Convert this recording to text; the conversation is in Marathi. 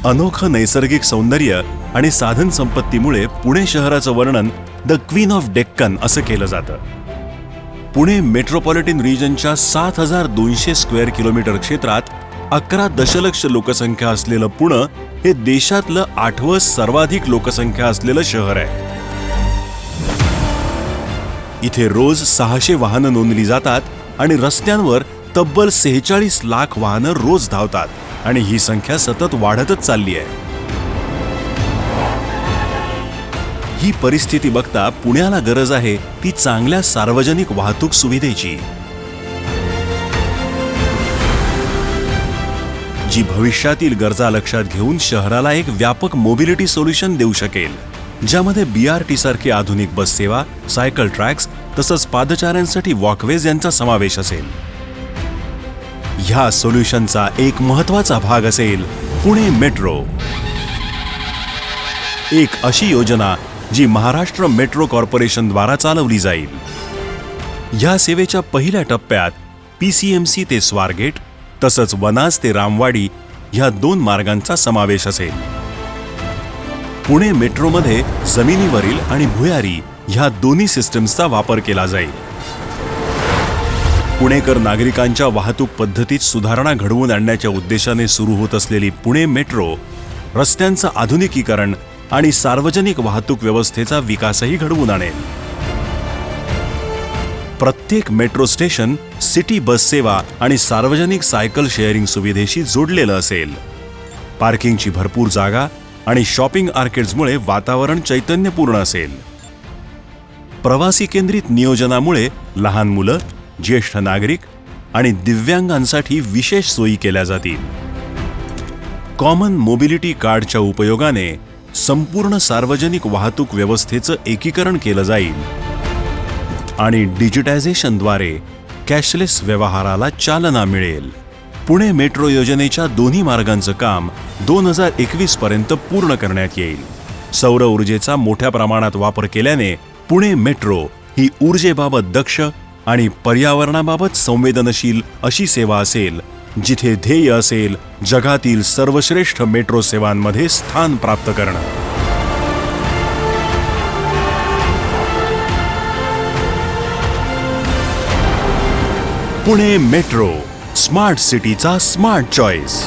अनोखं नैसर्गिक सौंदर्य आणि साधन संपत्तीमुळे पुणे शहराचं वर्णन द क्वीन ऑफ डेक्कन असं केलं जातं. पुणे मेट्रोपॉलिटन रिजनच्या 7,200 स्क्वेअर किलोमीटर क्षेत्रात 11 दशलक्ष लोकसंख्या असलेलं पुणे हे देशातलं 8वं सर्वाधिक लोकसंख्या असलेलं शहर आहे. इथे रोज 600 वाहनं नोंदली जातात आणि रस्त्यांवर तब्बल 46 लाख वाहनं रोज धावतात आणि ही संख्या सतत वाढतच चालली आहे. ही परिस्थिती बघता पुण्याला गरज आहे ती चांगल्या सार्वजनिक वाहतूक सुविधेची, जी भविष्यातील गरजा लक्षात घेऊन शहराला एक व्यापक मोबिलिटी सोल्युशन देऊ शकेल, ज्यामध्ये BRT सारखी आधुनिक बस सेवा, सायकल ट्रॅक्स तसंच पादचाऱ्यांसाठी वॉकवेज यांचा समावेश असेल. ह्या सोल्युशनचा एक महत्त्वाचा भाग असेल पुणे मेट्रो, एक अशी योजना जी महाराष्ट्र मेट्रो कॉर्पोरेशन द्वारा चालवली जाईल. या सेवेच्या पहिल्या टप्प्यात PCMC ते स्वारगेट तसंच वनाज ते रामवाडी ह्या 2 मार्गांचा समावेश असेल. पुणे मेट्रोमध्ये जमिनीवरील आणि भुयारी ह्या दोन्ही सिस्टम्सचा वापर केला जाईल. पुणेकर नागरिकांच्या वाहतूक पद्धतीत सुधारणा घडवून आणण्याच्या उद्देशाने सुरू होत असलेली पुणे मेट्रो रस्त्यांचं आधुनिकीकरण आणि सार्वजनिक वाहतूक व्यवस्थेचा विकासही घडवून आणेल. प्रत्येक मेट्रो स्टेशन सिटी बस सेवा आणि सार्वजनिक सायकल शेअरिंग सुविधेशी जोडलेलं असेल. पार्किंगची भरपूर जागा आणि शॉपिंग आर्केड्समुळे वातावरण चैतन्यपूर्ण असेल. प्रवासी केंद्रित नियोजनामुळे लहान मुलं, ज्येष्ठ नागरिक आणि दिव्यांगांसाठी विशेष सोयी केल्या जातील. कॉमन मोबिलिटी कार्डच्या उपयोगाने संपूर्ण सार्वजनिक वाहतूक व्यवस्थेचं एकीकरण केलं जाईल आणि डिजिटायझेशनद्वारे कॅशलेस व्यवहाराला चालना मिळेल. पुणे मेट्रो योजनेच्या दोन्ही मार्गांचं काम 2021 पर्यंत पूर्ण करण्यात येईल. सौर ऊर्जेचा मोठ्या प्रमाणात वापर केल्याने पुणे मेट्रो ही ऊर्जेबाबत दक्ष आणि पर्यावरणाबाबत संवेदनशील अशी सेवा असेल, जिथे ध्येय असेल जगातील सर्वश्रेष्ठ मेट्रो सेवांमध्ये स्थान प्राप्त करणं. पुणे मेट्रो, स्मार्ट सिटीचा स्मार्ट चॉईस.